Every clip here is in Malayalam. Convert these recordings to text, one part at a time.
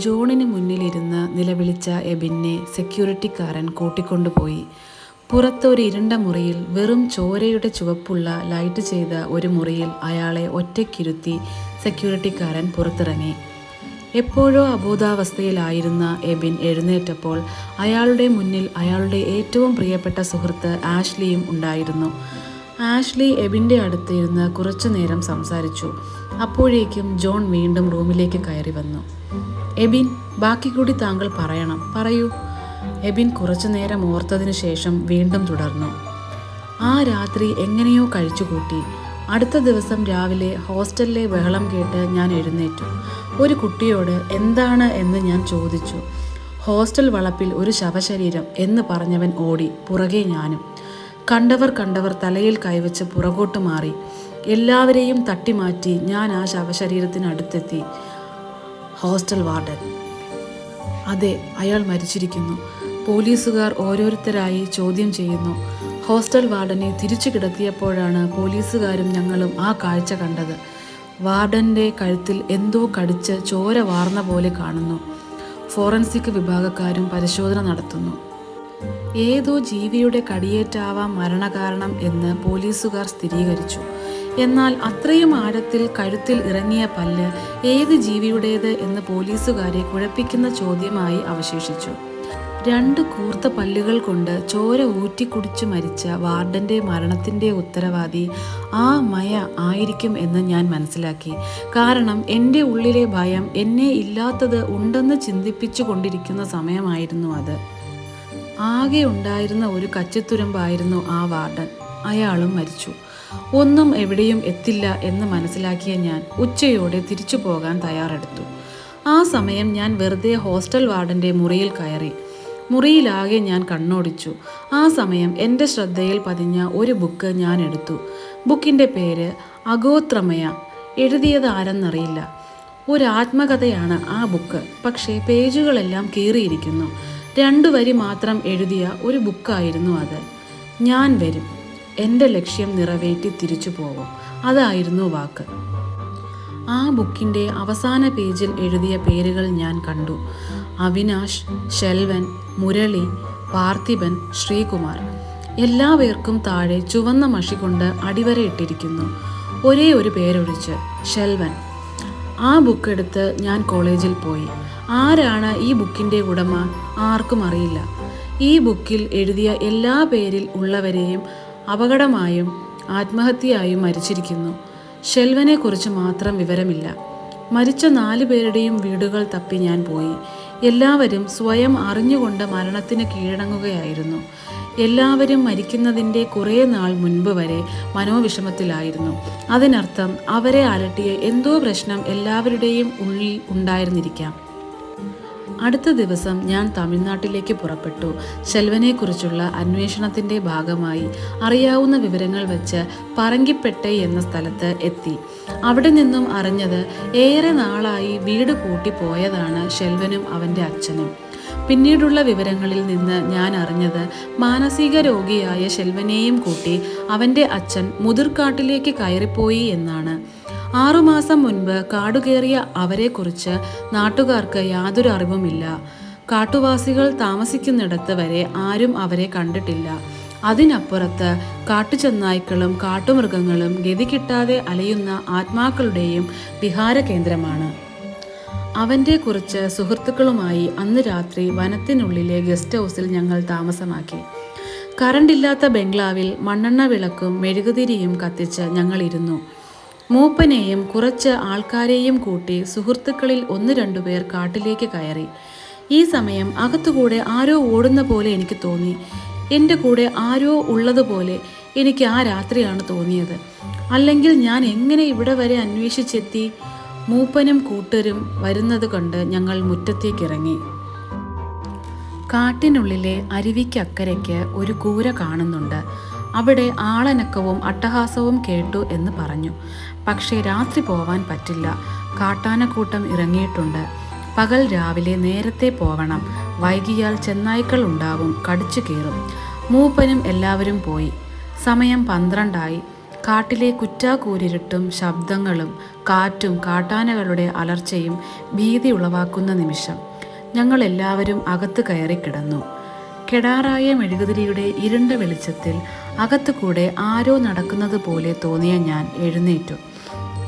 ജോണിന് മുന്നിലിരുന്ന് നിലവിളിച്ച എബിനെ സെക്യൂരിറ്റിക്കാരൻ കൂട്ടിക്കൊണ്ടുപോയി. പുറത്ത് ഒരു ഇരുണ്ട മുറിയിൽ, വെറും ചോരയുടെ ചുവപ്പുള്ള ലൈറ്റ് ചെയ്ത ഒരു മുറിയിൽ അയാളെ ഒറ്റയ്ക്കിരുത്തി സെക്യൂരിറ്റിക്കാരൻ പുറത്തിറങ്ങി. എപ്പോഴോ അബോധാവസ്ഥയിലായിരുന്ന എബിൻ എഴുന്നേറ്റപ്പോൾ അയാളുടെ മുന്നിൽ അയാളുടെ ഏറ്റവും പ്രിയപ്പെട്ട സുഹൃത്ത് ആഷ്ലിയും ഉണ്ടായിരുന്നു. ആഷ്ലി എബിൻ്റെ അടുത്തിരുന്ന് കുറച്ചു നേരം സംസാരിച്ചു. അപ്പോഴേക്കും ജോൺ വീണ്ടും റൂമിലേക്ക് കയറി വന്നു. എബിൻ, ബാക്കി കൂടി താങ്കൾ പറയണം, പറയൂ. എബിൻ കുറച്ചു നേരം ഓർത്തതിനു ശേഷം വീണ്ടും തുടർന്നു. ആ രാത്രി എങ്ങനെയോ കഴിച്ചുകൂട്ടി. അടുത്ത ദിവസം രാവിലെ ഹോസ്റ്റലിലെ ബഹളം കേട്ട് ഞാൻ എഴുന്നേറ്റു. ഒരു കുട്ടിയോട് എന്താണ് എന്ന് ഞാൻ ചോദിച്ചു. ഹോസ്റ്റൽ വളപ്പിൽ ഒരു ശവശരീരം എന്ന് പറഞ്ഞവൻ ഓടി. പുറകെ ഞാനും. കണ്ടവർ തലയിൽ കൈവച്ച് പുറകോട്ട് മാറി. എല്ലാവരെയും തട്ടിമാറ്റി ഞാൻ ആ ശവശരീരത്തിനടുത്തെത്തി. Hostel warden. അതെ, അയാൾ മരിച്ചിരിക്കുന്നു. പോലീസുകാർ ഓരോരുത്തരായി ചോദ്യം ചെയ്യുന്നു. ഹോസ്റ്റൽ വാർഡനെ തിരിച്ചു കിടത്തിയപ്പോഴാണ് പോലീസുകാരും ഞങ്ങളും ആ കാഴ്ച കണ്ടത്. വാർഡൻ്റെ കഴുത്തിൽ എന്തോ കടിച്ച് ചോര വാർന്ന പോലെ കാണുന്നു. ഫോറൻസിക് വിഭാഗക്കാരും പരിശോധന നടത്തുന്നു. ഏതോ ജീവിയുടെ കടിയേറ്റാവാം മരണകാരണം എന്ന് പോലീസുകാർ സ്ഥിരീകരിച്ചു. എന്നാൽ അത്രയും ആഴത്തിൽ കഴുത്തിൽ ഇറങ്ങിയ പല്ല് ഏത് ജീവിയുടേത് എന്ന് പോലീസുകാരെ കുഴപ്പിക്കുന്ന ചോദ്യമായി അവശേഷിച്ചു. 2 കൂർത്ത പല്ലുകൾ കൊണ്ട് ചോര ഊറ്റിക്കുടിച്ചു മരിച്ച വാർഡൻ്റെ മരണത്തിൻ്റെ ഉത്തരവാദി ആ മയ ആയിരിക്കും എന്ന് ഞാൻ മനസ്സിലാക്കി. കാരണം എൻ്റെ ഉള്ളിലെ ഭയം എന്നെ ഇല്ലാത്തത് ഉണ്ടെന്ന് ചിന്തിപ്പിച്ചു കൊണ്ടിരിക്കുന്ന സമയമായിരുന്നു അത്. ആകെ ഉണ്ടായിരുന്ന ഒരു കച്ചിത്തുരുമ്പായിരുന്നു ആ വാർഡൻ. അയാളും മരിച്ചു. ഒന്നും എവിടെയും എത്തില്ല എന്ന് മനസ്സിലാക്കിയ ഞാൻ ഉച്ചയോടെ തിരിച്ചു പോകാൻ തയ്യാറെടുത്തു. ആ സമയം ഞാൻ വെറുതെ ഹോസ്റ്റൽ വാർഡൻ്റെ മുറിയിൽ കയറി. മുറിയിലാകെ ഞാൻ കണ്ണോടിച്ചു. ആ സമയം എൻ്റെ ശ്രദ്ധയിൽ പതിഞ്ഞ ഒരു ബുക്ക് ഞാൻ എടുത്തു. ബുക്കിൻ്റെ പേര് അഗോത്രമയ. എഴുതിയത് ആരെന്നറിയില്ല. ഒരു ആത്മകഥയാണ് ആ ബുക്ക്. പക്ഷേ പേജുകളെല്ലാം കീറിയിരിക്കുന്നു. 2 വരി മാത്രം എഴുതിയ ഒരു ബുക്കായിരുന്നു അത്. ഞാൻ വരും, എൻ്റെ ലക്ഷ്യം നിറവേറ്റി തിരിച്ചു പോകും. അതായിരുന്നു വാക്ക്. ആ ബുക്കിൻ്റെ അവസാന പേജിൽ എഴുതിയ പേരുകൾ ഞാൻ കണ്ടു. അവിനാഷ്, ശെൽവൻ, മുരളി, പാർത്ഥിബൻ, ശ്രീകുമാർ. എല്ലാവർക്കും താഴെ ചുവന്ന മഷി കൊണ്ട് അടിവരയിട്ടിരിക്കുന്നു. ഒരേ ഒരു പേരൊഴിച്ച്, ശെൽവൻ. ആ ബുക്ക് എടുത്ത് ഞാൻ കോളേജിൽ പോയി. ആരാണ് ഈ ബുക്കിൻ്റെ ഉടമ? ആർക്കും അറിയില്ല. ഈ ബുക്കിൽ എഴുതിയ എല്ലാ പേരിൽ ഉള്ളവരെയും അപകടമായും ആത്മഹത്യയായും മരിച്ചിരിക്കുന്നു. ശെൽവനെക്കുറിച്ച് മാത്രം വിവരമില്ല. മരിച്ച 4 പേരുടെയും വീടുകൾ തപ്പി ഞാൻ പോയി. എല്ലാവരും സ്വയം അറിഞ്ഞുകൊണ്ട് മരണത്തിന് കീഴടങ്ങുകയായിരുന്നു. എല്ലാവരും മരിക്കുന്നതിൻ്റെ കുറേ നാൾ മുൻപ് വരെ മനോവിഷമത്തിലായിരുന്നു. അതിനർത്ഥം അവരെ അലട്ടിയ എന്തോ പ്രശ്നം എല്ലാവരുടെയും ഉള്ളിൽ ഉണ്ടായിരുന്നിരിക്കാം. അടുത്ത ദിവസം ഞാൻ തമിഴ്നാട്ടിലേക്ക് പുറപ്പെട്ടു. ശെൽവനെക്കുറിച്ചുള്ള അന്വേഷണത്തിൻ്റെ ഭാഗമായി അറിയാവുന്ന വിവരങ്ങൾ വെച്ച് പറങ്കിപ്പെട്ടൈ എന്ന സ്ഥലത്ത് എത്തി. അവിടെ നിന്നും അറിഞ്ഞത് ഏറെ നാളായി വീട് പൂട്ടി പോയതാണ് ശെൽവനും അവൻ്റെ അച്ഛനും. പിന്നീടുള്ള വിവരങ്ങളിൽ നിന്ന് ഞാൻ അറിഞ്ഞത് മാനസിക രോഗിയായ ശെൽവനെയും കൂട്ടി അവൻ്റെ അച്ഛൻ മുതിർക്കാട്ടിലേക്ക് കയറിപ്പോയി എന്നാണ്. 6 മാസം മുൻപ് കാടുകയറിയ അവരെക്കുറിച്ച് നാട്ടുകാർക്ക് യാതൊരു അറിവുമില്ല. കാട്ടുവാസികൾ താമസിക്കുന്നിടത്ത് വരെ ആരും അവരെ കണ്ടിട്ടില്ല. അതിനപ്പുറത്ത് കാട്ടുചെന്നായ്ക്കളും കാട്ടുമൃഗങ്ങളും ഗതി കിട്ടാതെ അലയുന്ന ആത്മാക്കളുടെയും വിഹാര കേന്ദ്രമാണ്. അവൻ്റെ കുറച്ച് സുഹൃത്തുക്കളുമായി അന്ന് രാത്രി വനത്തിനുള്ളിലെ ഗസ്റ്റ് ഹൗസിൽ ഞങ്ങൾ താമസമാക്കി. കറണ്ടില്ലാത്ത ബംഗ്ലാവിൽ മണ്ണെണ്ണ വിളക്കും മെഴുകുതിരിയും കത്തിച്ച് ഞങ്ങൾ ഇരുന്നു. മൂപ്പനെയും കുറച്ച് ആൾക്കാരെയും കൂട്ടി സുഹൃത്തുക്കളിൽ 1-2 പേർ കാട്ടിലേക്ക് കയറി. ഈ സമയം അകത്തുകൂടെ ആരോ ഓടുന്ന പോലെ എനിക്ക് തോന്നി. എൻ്റെ കൂടെ ആരോ ഉള്ളതുപോലെ എനിക്ക് ആ രാത്രിയാണ് തോന്നിയത്. അല്ലെങ്കിൽ ഞാൻ എങ്ങനെ ഇവിടെ വരെ അന്വേഷിച്ചെത്തി? മൂപ്പനും കൂട്ടരും വരുന്നത് കണ്ട് ഞങ്ങൾ മുറ്റത്തേക്കിറങ്ങി. കാട്ടിനുള്ളിലെ അരുവിക്കക്കരയ്ക്ക് ഒരു കൂര കാണുന്നുണ്ട്. അവിടെ ആളനക്കവും അട്ടഹാസവും കേട്ടു എന്ന് പറഞ്ഞു. പക്ഷേ രാത്രി പോവാൻ പറ്റില്ല. കാട്ടാനക്കൂട്ടം ഇറങ്ങിയിട്ടുണ്ട്. പകൽ രാവിലെ നേരത്തെ പോവണം. വൈകിയാൽ ചെന്നായ്ക്കൾ ഉണ്ടാവും, കടിച്ചു കീറും. മൂപ്പനും എല്ലാവരും പോയി. സമയം 12 ആയി. കാട്ടിലെ കുറ്റാക്കൂരിരുട്ടും ശബ്ദങ്ങളും കാറ്റും കാട്ടാനകളുടെ അലർച്ചയും ഭീതി ഉളവാക്കുന്ന നിമിഷം ഞങ്ങളെല്ലാവരും അകത്ത് കയറിക്കിടന്നു. കെടാറായ മെഴുകുതിരിയുടെ ഇരുണ്ട വെളിച്ചത്തിൽ അകത്തുകൂടെ ആരോ നടക്കുന്നത് പോലെ തോന്നിയ ഞാൻ എഴുന്നേറ്റു.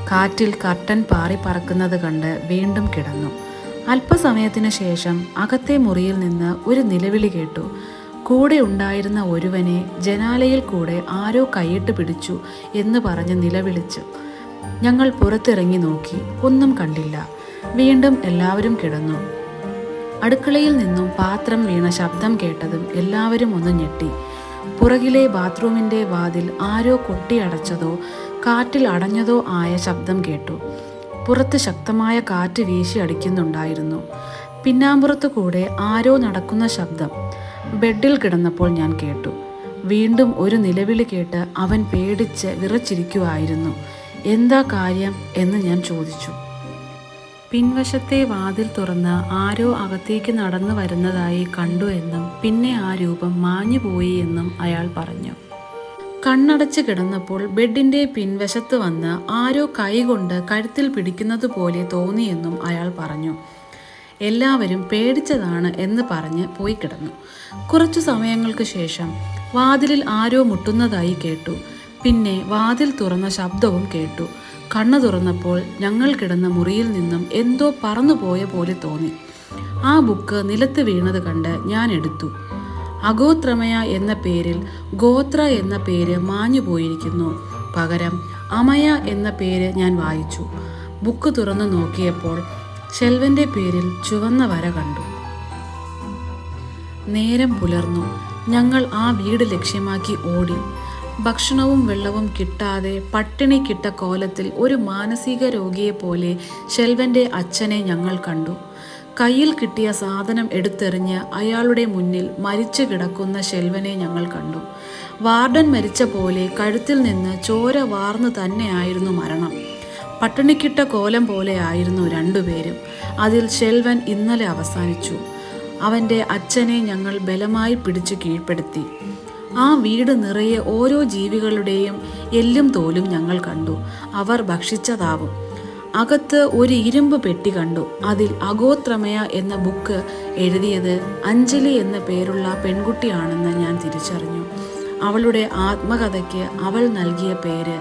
കാറ്റിൽ കർട്ടൻ പാറി പറക്കുന്നത് കണ്ട് വീണ്ടും കിടന്നു. അല്പസമയത്തിന് ശേഷം അകത്തെ മുറിയിൽ നിന്ന് ഒരു നിലവിളി കേട്ടു. കൂടെ ഉണ്ടായിരുന്ന ഒരുവനെ ജനാലയിൽ കൂടെ ആരോ കൈയിട്ട് പിടിച്ചു എന്ന് പറഞ്ഞ് നിലവിളിച്ചു. ഞങ്ങൾ പുറത്തിറങ്ങി നോക്കി, ഒന്നും കണ്ടില്ല. വീണ്ടും എല്ലാവരും കിടന്നു. അടുക്കളയിൽ നിന്നും പാത്രം വീണ ശബ്ദം കേട്ടതും എല്ലാവരും ഒന്ന് ഞെട്ടി. പുറകിലെ ബാത്റൂമിൻ്റെ വാതിൽ ആരോ കൊട്ടിയടച്ചതോ കാറ്റിൽ അടഞ്ഞതോ ആയ ശബ്ദം കേട്ടു. പുറത്ത് ശക്തമായ കാറ്റ് വീശി അടിക്കുന്നുണ്ടായിരുന്നു. പിന്നാമ്പുറത്തു കൂടെ ആരോ നടക്കുന്ന ശബ്ദം ബെഡിൽ കിടന്നപ്പോൾ ഞാൻ കേട്ടു. വീണ്ടും ഒരു നിലവിളി കേട്ട് അവൻ പേടിച്ച് വിറച്ചിരിക്കുമായിരുന്നു. എന്താ കാര്യം എന്ന് ഞാൻ ചോദിച്ചു. പിൻവശത്തെ വാതിൽ തുറന്ന് ആരോ അകത്തേക്ക് നടന്നു വരുന്നതായി കണ്ടു എന്നും പിന്നെ ആ രൂപം മാഞ്ഞുപോയി എന്നും അയാൾ പറഞ്ഞു. കണ്ണടച്ച് കിടന്നപ്പോൾ ബെഡിൻ്റെ പിൻവശത്ത് വന്ന് ആരോ കൈകൊണ്ട് കഴുത്തിൽ പിടിക്കുന്നത് പോലെ തോന്നിയെന്നും അയാൾ പറഞ്ഞു. എല്ലാവരും പേടിച്ചതാണ് എന്ന് പറഞ്ഞ് പോയി കിടന്നു. കുറച്ചു സമയങ്ങൾക്ക് ശേഷം വാതിലിൽ ആരോ മുട്ടുന്നതായി കേട്ടു. പിന്നെ വാതിൽ തുറന്ന ശബ്ദവും കേട്ടു. കണ്ണു തുറന്നപ്പോൾ ഞങ്ങൾ കിടന്ന മുറിയിൽ നിന്നും എന്തോ പറന്നുപോയ പോലെ തോന്നി. ആ ബുക്ക് നിലത്ത് വീണത് കണ്ട് ഞാൻ എടുത്തു. അഗോത്രമയ എന്ന പേരിൽ ഗോത്ര എന്ന പേര് മാഞ്ഞു പോയിരിക്കുന്നു. പകരം അമയ എന്ന പേര് ഞാൻ വായിച്ചു. ബുക്ക് തുറന്നു നോക്കിയപ്പോൾ ഷെൽവൻ്റെ പേരിൽ ചുവന്ന വര കണ്ടു. നേരം പുലർന്നു. ഞങ്ങൾ ആ വീട് ലക്ഷ്യമാക്കി ഓടി. ഭക്ഷണവും വെള്ളവും കിട്ടാതെ പട്ടിണി കിട്ട കോലത്തിൽ ഒരു മാനസിക രോഗിയെപ്പോലെ ഷെൽവൻ്റെ അച്ഛനെ ഞങ്ങൾ കണ്ടു. കയ്യിൽ കിട്ടിയ സാധനം എടുത്തെറിഞ്ഞ് അയാളുടെ മുന്നിൽ മരിച്ചു കിടക്കുന്ന ഷെൽവനെ ഞങ്ങൾ കണ്ടു. വാർഡൻ മരിച്ച പോലെ കഴുത്തിൽ നിന്ന് ചോര വാർന്നു തന്നെയായിരുന്നു മരണം. പട്ടിണിക്കിട്ട കോലം പോലെ ആയിരുന്നു രണ്ടുപേരും. അതിൽ ഷെൽവൻ ഇന്നലെ അവസാനിച്ചു. അവൻ്റെ അച്ഛനെ ഞങ്ങൾ ബലമായി പിടിച്ചു കീഴ്പ്പെടുത്തി. ആ വീട് നിറയെ ഓരോ ജീവികളുടെയും എല്ലും തോലും ഞങ്ങൾ കണ്ടു. അവർ ഭക്ഷിച്ചതാവും. അകത്ത് ഒരു ഇരുമ്പ് പെട്ടി കണ്ടു. അതിൽ അഗോത്രമയ എന്ന ബുക്ക് എഴുതിയത് അഞ്ജലി എന്ന പേരുള്ള പെൺകുട്ടിയാണെന്ന് ഞാൻ തിരിച്ചറിഞ്ഞു. അവളുടെ ആത്മകഥയ്ക്ക് അവൾ നൽകിയ പേര്,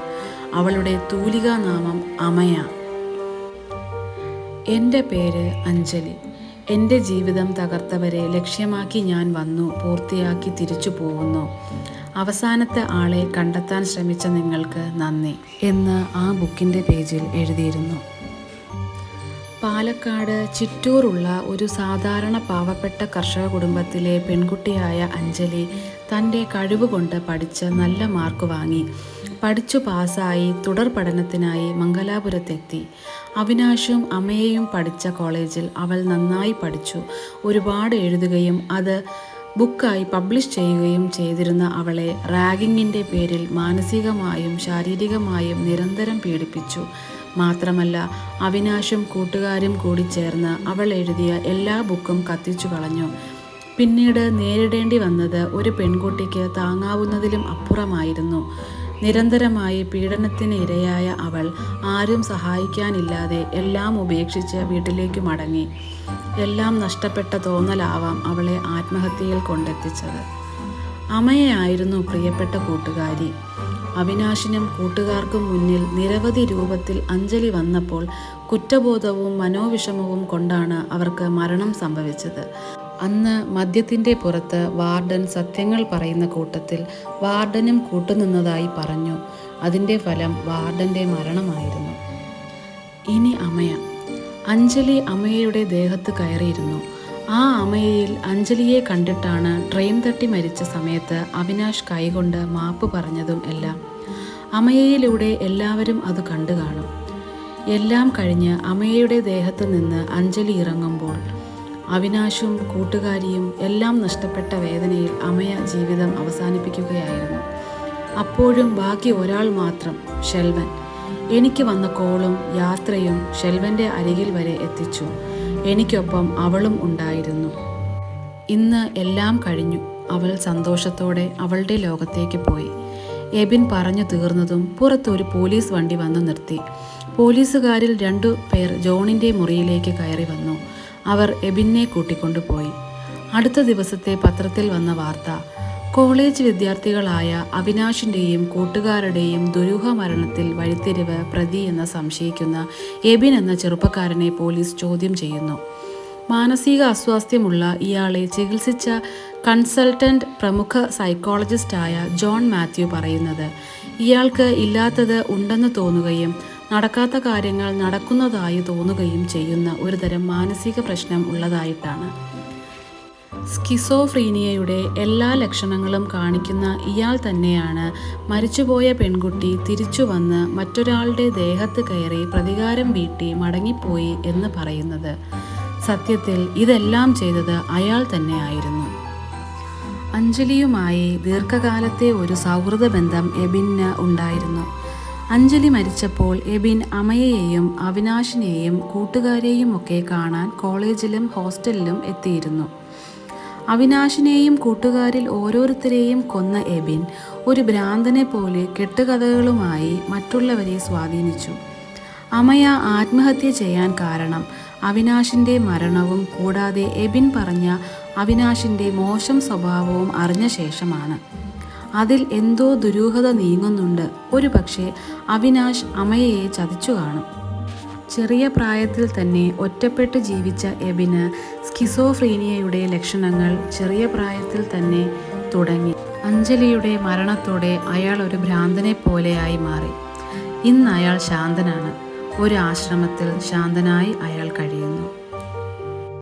അവളുടെ തൂലികാനാമം അമയ. എൻ്റെ പേര് അഞ്ജലി. എൻ്റെ ജീവിതം തകർത്തവരെ ലക്ഷ്യമാക്കി ഞാൻ വന്നു, പൂർത്തിയാക്കി തിരിച്ചു പോകുന്നു. അവസാനത്തെ ആളെ കണ്ടെത്താൻ ശ്രമിച്ച നിങ്ങൾക്ക് നന്ദി എന്ന് ആ ബുക്കിൻ്റെ പേജിൽ എഴുതിയിരുന്നു. പാലക്കാട് ചിറ്റൂറുള്ള ഒരു സാധാരണ പാവപ്പെട്ട കർഷക കുടുംബത്തിലെ പെൺകുട്ടിയായ അഞ്ജലി തൻ്റെ കഴിവുകൊണ്ട് പഠിച്ച് നല്ല മാർക്ക് വാങ്ങി. പഠിച്ചു പാസ്സായി തുടർ പഠനത്തിനായി മംഗലാപുരത്തെത്തി. അവിനാശും അമ്മയെയും പഠിച്ച കോളേജിൽ അവൾ നന്നായി പഠിച്ചു. ഒരുപാട് എഴുതുകയും അത് ബുക്കായി പബ്ലിഷ് ചെയ്യുകയും ചെയ്തിരുന്ന അവളെ റാഗിങ്ങിൻ്റെ പേരിൽ മാനസികമായും ശാരീരികമായും നിരന്തരം പീഡിപ്പിച്ചു. മാത്രമല്ല, അവിനാശും കൂട്ടുകാരും കൂടി ചേർന്ന് അവൾ എഴുതിയ എല്ലാ ബുക്കും കത്തിച്ചു കളഞ്ഞു. പിന്നീട് നേരിടേണ്ടി വന്നത് ഒരു പെൺകുട്ടിക്ക് താങ്ങാവുന്നതിലും അപ്പുറമായിരുന്നു. നിരന്തരമായി പീഡനത്തിന് ഇരയായ അവൾ ആരും സഹായിക്കാനില്ലാതെ എല്ലാം ഉപേക്ഷിച്ച് വീട്ടിലേക്ക് മടങ്ങി. എല്ലാം നഷ്ടപ്പെട്ട തോന്നലാവാം അവളെ ആത്മഹത്യയിൽ കൊണ്ടെത്തിച്ചത്. അമയായിരുന്നു പ്രിയപ്പെട്ട കൂട്ടുകാരി. അവിനാശിനും കൂട്ടുകാർക്കും മുന്നിൽ നിരവധി രൂപത്തിൽ അഞ്ജലി വന്നപ്പോൾ കുറ്റബോധവും മനോവിഷമവും കൊണ്ടാണ് അവർക്ക് മരണം സംഭവിച്ചത്. അന്ന് മദ്യത്തിൻ്റെ പുറത്ത് വാർഡൻ സത്യങ്ങൾ പറയുന്ന കൂട്ടത്തിൽ വാർഡനും കൂട്ടുനിന്നതായി പറഞ്ഞു. അതിൻ്റെ ഫലം വാർഡൻ്റെ മരണമായിരുന്നു. ഇനി അമയ. അഞ്ജലി അമയയുടെ ദേഹത്ത് കയറിയിരുന്നു. ആ അമയയിൽ അഞ്ജലിയെ കണ്ടിട്ടാണ് ട്രെയിൻ തട്ടി മരിച്ച സമയത്ത് അവിനാശ് കൈകൊണ്ട് മാപ്പ് പറഞ്ഞതും എല്ലാം. അമയയിലൂടെ എല്ലാവരും അത് കണ്ടു കാണും. എല്ലാം കഴിഞ്ഞ് അമയയുടെ ദേഹത്ത് നിന്ന് അഞ്ജലി ഇറങ്ങുമ്പോൾ അവിനാശും കൂട്ടുകാരിയും എല്ലാം നഷ്ടപ്പെട്ട വേദനയിൽ അമയ ജീവിതം അവസാനിപ്പിക്കുകയായിരുന്നു. അപ്പോഴും ബാക്കി ഒരാൾ മാത്രം, ഷെൽവൻ. എനിക്ക് വന്ന കോളും യാത്രയും ഷെൽവൻ്റെ അരികിൽ വരെ എത്തിച്ചു. എനിക്കൊപ്പം അവളും ഉണ്ടായിരുന്നു. ഇന്ന് എല്ലാം കഴിഞ്ഞു. അവൾ സന്തോഷത്തോടെ അവളുടെ ലോകത്തേക്ക് പോയി. എബിൻ പറഞ്ഞു തീർന്നതും പുറത്തൊരു പോലീസ് വണ്ടി വന്നു നിർത്തി. പോലീസുകാരിൽ 2 പേർ ജോണിൻ്റെ മുറിയിലേക്ക് കയറി വന്നു. അവർ എബിനെ കൂട്ടിക്കൊണ്ടുപോയി. അടുത്ത ദിവസത്തെ പത്രത്തിൽ വന്ന വാർത്ത, കോളേജ് വിദ്യാർത്ഥികളായ അവിനാഷിൻ്റെയും കൂട്ടുകാരുടെയും ദുരൂഹ മരണത്തിൽ വഴിത്തിരിവ് പ്രതി എന്ന് സംശയിക്കുന്ന എബിൻ എന്ന ചെറുപ്പക്കാരനെ പോലീസ് ചോദ്യം ചെയ്യുന്നു. മാനസിക അസ്വാസ്ഥ്യമുള്ള ഇയാളെ ചികിത്സിച്ച കൺസൾട്ടൻ്റ് പ്രമുഖ സൈക്കോളജിസ്റ്റായ ജോൺ മാത്യു പറയുന്നത്, ഇയാൾക്ക് ഇല്ലാത്തത് ഉണ്ടെന്ന് തോന്നുകയും നടക്കാത്ത കാര്യങ്ങൾ നടക്കുന്നതായി തോന്നുകയും ചെയ്യുന്ന ഒരുതരം മാനസിക പ്രശ്നം ഉള്ളതായിട്ടാണ്. സ്കിസോഫ്രീനിയയുടെ എല്ലാ ലക്ഷണങ്ങളും കാണിക്കുന്ന ഇയാൾ തന്നെയാണ് മരിച്ചുപോയ പെൺകുട്ടി തിരിച്ചു വന്ന് മറ്റൊരാളുടെ ദേഹത്ത് കയറി പ്രതികാരം വീട്ടി മടങ്ങിപ്പോയി എന്ന് പറയുന്നത്. സത്യത്തിൽ ഇതെല്ലാം ചെയ്തത് അയാൾ തന്നെയായിരുന്നു. അഞ്ജലിയുമായി ദീർഘകാലത്തെ ഒരു സൗഹൃദ ബന്ധം എബിന് ഉണ്ടായിരുന്നു. അഞ്ജലി മരിച്ചപ്പോൾ എബിൻ അമയയെയും അവിനാഷിനെയും കൂട്ടുകാരെയും ഒക്കെ കാണാൻ കോളേജിലും ഹോസ്റ്റലിലും എത്തിയിരുന്നു. അവിനാഷിനെയും കൂട്ടുകാരിൽ ഓരോരുത്തരെയും കൊന്ന എബിൻ ഒരു ഭ്രാന്തനെ പോലെ കെട്ടുകഥകളുമായി മറ്റുള്ളവരെ സ്വാധീനിച്ചു. അമയ ആത്മഹത്യ ചെയ്യാൻ കാരണം അവിനാഷിൻ്റെ മരണവും കൂടാതെ എബിൻ പറഞ്ഞ അവിനാഷിൻ്റെ മോശം സ്വഭാവവും അറിഞ്ഞ ശേഷമാണ്. അതിൽ എന്തോ ദുരൂഹത നീങ്ങുന്നുണ്ട്. ഒരു പക്ഷേ അവിനാഷ് അമയയെ ചതിച്ചു കാണും. ചെറിയ പ്രായത്തിൽ തന്നെ ഒറ്റപ്പെട്ട് ജീവിച്ച എബിന് സ്കിസോഫ്രീനിയയുടെ ലക്ഷണങ്ങൾ ചെറിയ പ്രായത്തിൽ തന്നെ തുടങ്ങി. അഞ്ജലിയുടെ മരണത്തോടെ അയാൾ ഒരു ഭ്രാന്തനെ പോലെയായി മാറി. ഇന്ന് അയാൾ ശാന്തനാണ്. ഒരു ആശ്രമത്തിൽ ശാന്തനായി അയാൾ കഴിയുന്നു.